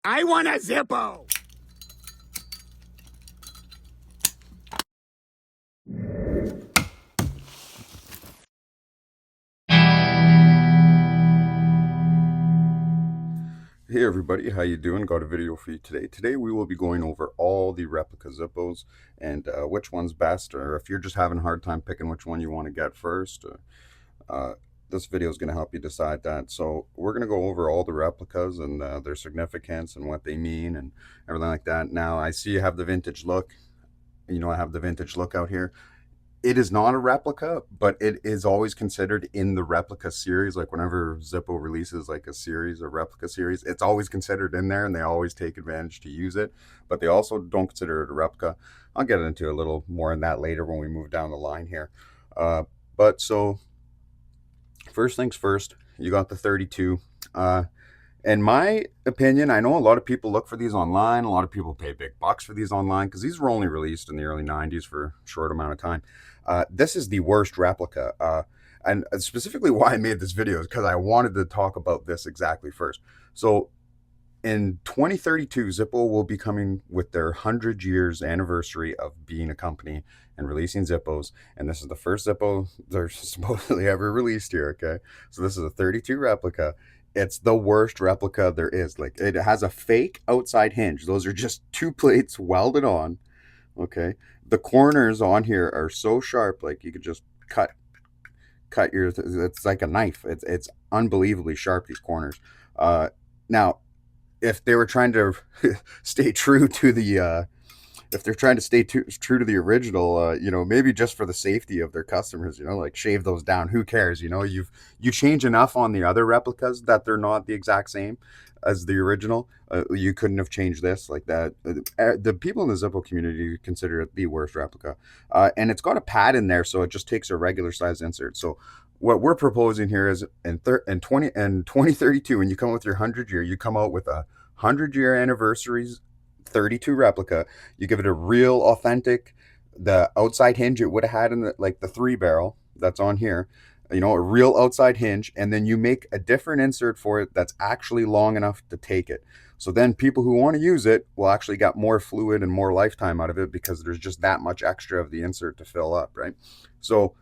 I want a Zippo! Hey everybody, how you doing? Got a video for you today. Today we will be going over all the replica Zippos and which one's best, or if you're just having a hard time picking which one you want to get first. Uh, this video is going to help you decide that. So we're going to go over all the replicas and their significance and what they mean and everything like that. Now I see you have the vintage look. I have the vintage look out here. It is not a replica, but it is always considered in the replica series. Like whenever Zippo releases like a series, a replica series, it's always considered in there, and they always take advantage to use it. But they also don't consider it a replica. I'll get into a little more on that later when we move down the line here. But so first things first, you got the 32. In my opinion, I know a lot of people look for these online. A lot of people pay big bucks for these online because these were only released in the early 90s for a short amount of time. This is the worst replica. And specifically why I made this video is because I wanted to talk about this exactly first. So in 2032, Zippo will be coming with their 100 years anniversary of being a company and releasing Zippos. And this is the first Zippo they're supposedly ever released here, okay? So this is a 32 replica. It's the worst replica there is. Like, it has a fake outside hinge. Those are just two plates welded on, okay? The corners on here are so sharp, like you could just cut your, it's like a knife. It's unbelievably sharp, these corners. Now, if they were trying to stay true to the if they're trying to stay true to the original, maybe just for the safety of their customers, like shave those down. Who cares? You change enough on the other replicas that they're not the exact same as the original. You couldn't have changed this like that. The people in the Zippo community consider it the worst replica, and it's got a pad in there, so it just takes a regular size insert. So what we're proposing here is in 2032, when you come with your 100 year, you come out with a 100 year anniversaries 32 replica. You give it a real authentic, the outside hinge it would have had in the 3 barrel that's on here, a real outside hinge, and then you make a different insert for it that's actually long enough to take it. So then people who want to use it will actually get more fluid and more lifetime out of it because there's just that much extra of the insert to fill up, right? So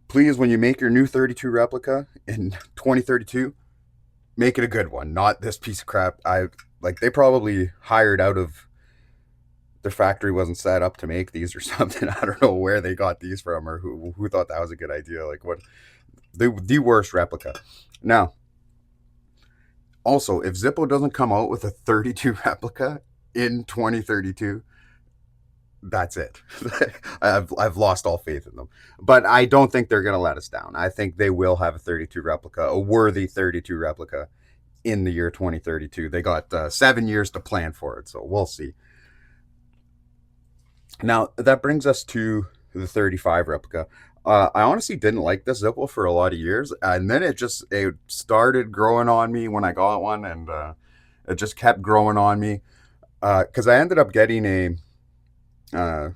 please, when you make your new 32 replica in 2032, make it a good one, not this piece of crap. They probably hired out of their factory, wasn't set up to make these or something. I don't know where they got these from or who thought that was a good idea. Like, what, the worst replica. Now, also, if Zippo doesn't come out with a 32 replica in 2032, that's it. I've lost all faith in them. But I don't think they're going to let us down. I think they will have a 32 replica, a worthy 32 replica in the year 2032. They got 7 years to plan for it, so we'll see. Now, that brings us to the 35 replica. I honestly didn't like this Zippo for a lot of years, and then it started growing on me when I got one, and it just kept growing on me because I ended up getting a uh,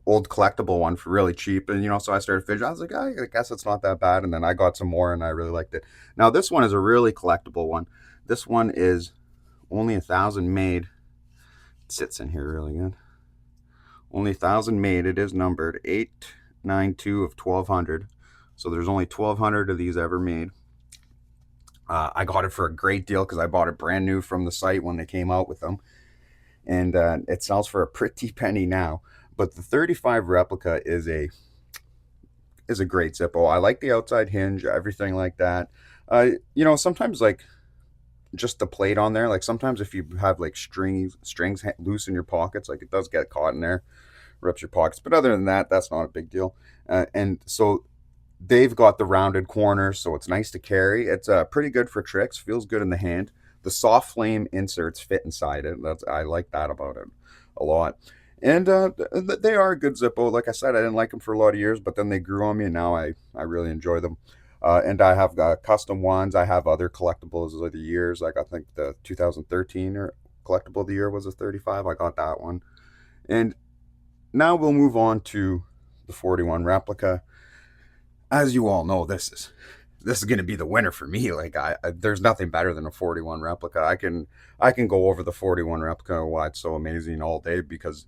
old collectible one for really cheap, and so I started fidgeting. I was like, I guess it's not that bad, and then I got some more, and I really liked it. Now, this one is a really collectible one. This one is only 1,000 made. It sits in here really good. Only 1,000 made. It is numbered 892 of 1,200. So there's only 1,200 of these ever made. I got it for a great deal because I bought it brand new from the site when they came out with them, and it sells for a pretty penny now. But the 35 replica is a great Zippo. I like the outside hinge, everything like that. Sometimes like just the plate on there. Like sometimes if you have like strings loose in your pockets, like it does get caught in there, rips your pockets. But other than that, that's not a big deal. And so they've got the rounded corners, so it's nice to carry. It's pretty good for tricks. Feels good in the hand. The soft flame inserts fit inside it. I like that about it a lot. And they are a good Zippo. Like I said, I didn't like them for a lot of years, but then they grew on me, and now I really enjoy them. And I have custom ones. I have other collectibles of the years. Like I think the 2013 or collectible of the year was a 35. I got that one. And now we'll move on to the 41 replica. As you all know, this is this is going to be the winner for me. Like there's nothing better than a 41 replica. I can go over the 41 replica and why it's so amazing all day because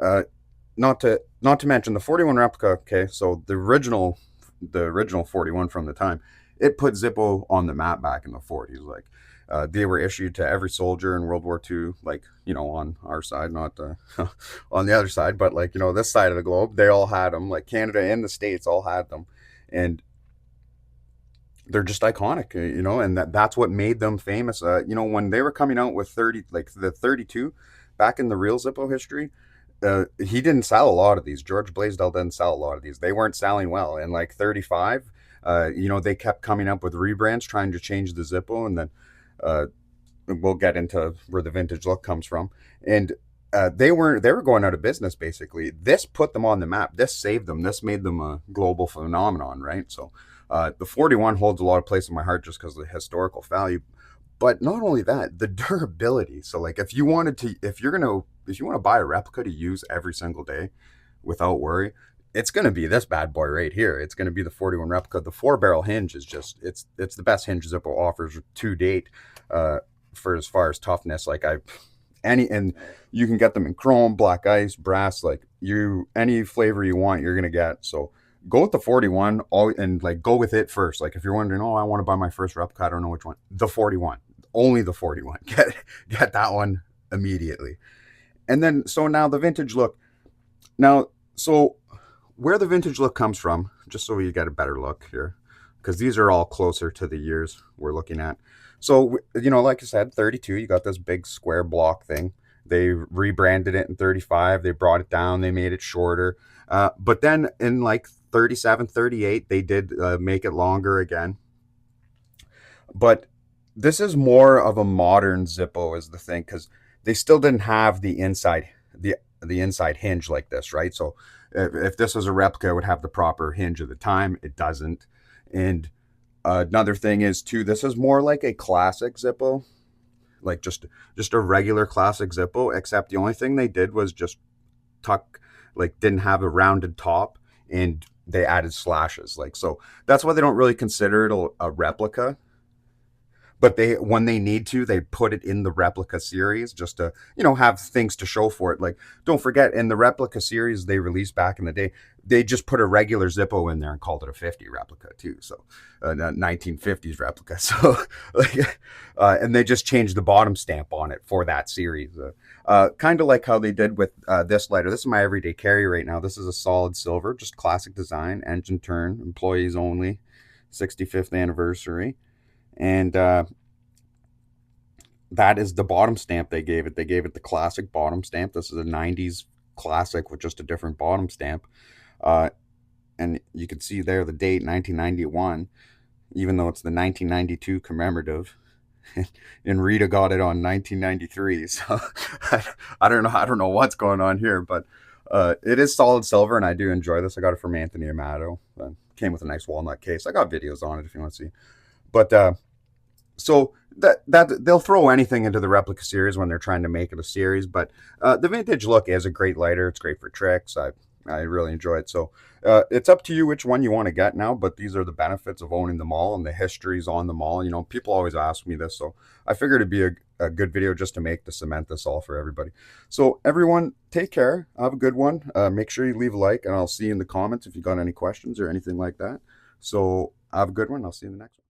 uh, not to mention the 41 replica. Okay, so the original 41 from the time, it put Zippo on the map back in the 40s. Like they were issued to every soldier in World War II, like on our side, not on the other side, but like this side of the globe, they all had them. Like Canada and the States all had them, and they're just iconic, and that's what made them famous. When they were coming out with 30, like the 32, back in the real Zippo history, he didn't sell a lot of these. George Blaisdell didn't sell a lot of these. They weren't selling well. And like 35, they kept coming up with rebrands trying to change the Zippo, and then uh, we'll get into where the vintage look comes from. And they were going out of business basically. This put them on the map. This saved them. This made them a global phenomenon, right? So the 41 holds a lot of place in my heart just because of the historical value. But not only that, the durability. So like if you want to buy a replica to use every single day without worry, it's going to be this bad boy right here. It's going to be the 41 replica. The four barrel hinge is just it's the best hinge Zippo offers to date, uh, for as far as toughness. Like I any and you can get them in chrome, black ice, brass. Like you any flavor you want, you're gonna get. So go with the 41 and like go with it first. Like if you're wondering, oh, I want to buy my first replica, I don't know which one. The 41, only the 41. Get that one immediately. And then so now the vintage look. Now so where the vintage look comes from, just so we get a better look here, because these are all closer to the years we're looking at. So, like I said, 32, you got this big square block thing. They rebranded it in 35. They brought it down. They made it shorter. But then in like 37, 38, they did make it longer again. But this is more of a modern Zippo is the thing because they still didn't have the inside hinge like this, right? So if this was a replica, it would have the proper hinge at the time. It doesn't. And another thing is too, this is more like a classic Zippo, like just a regular classic Zippo, except the only thing they did was just tuck, like didn't have a rounded top, and they added slashes. Like so, that's why they don't really consider it a replica, but they when they need to they put it in the replica series just to have things to show for it. Like don't forget in the replica series they released back in the day, they just put a regular Zippo in there and called it a 50 replica too. So 1950s replica. So like and they just changed the bottom stamp on it for that series. Kind of like how they did with this lighter. This is my everyday carry right now. This is a solid silver, just classic design, engine turn, employees only, 65th anniversary. And that is the bottom stamp they gave it. They gave it the classic bottom stamp. This is a 90s classic with just a different bottom stamp. Uh, and you can see there the date 1991, even though it's the 1992 commemorative. And Rita got it on 1993. So I don't know what's going on here, but it is solid silver, and I do enjoy this. I got it from Anthony Amato. Came with a nice walnut case. I got videos on it if you want to see. But so that they'll throw anything into the replica series when they're trying to make it a series. But the vintage look is a great lighter. It's great for tricks. I really enjoy it. So it's up to you which one you want to get now. But these are the benefits of owning them all and the histories on them all. People always ask me this, so I figured it'd be a good video just to make to cement this all for everybody. So everyone, take care. Have a good one. Make sure you leave a like, and I'll see you in the comments if you got any questions or anything like that. So have a good one. I'll see you in the next one.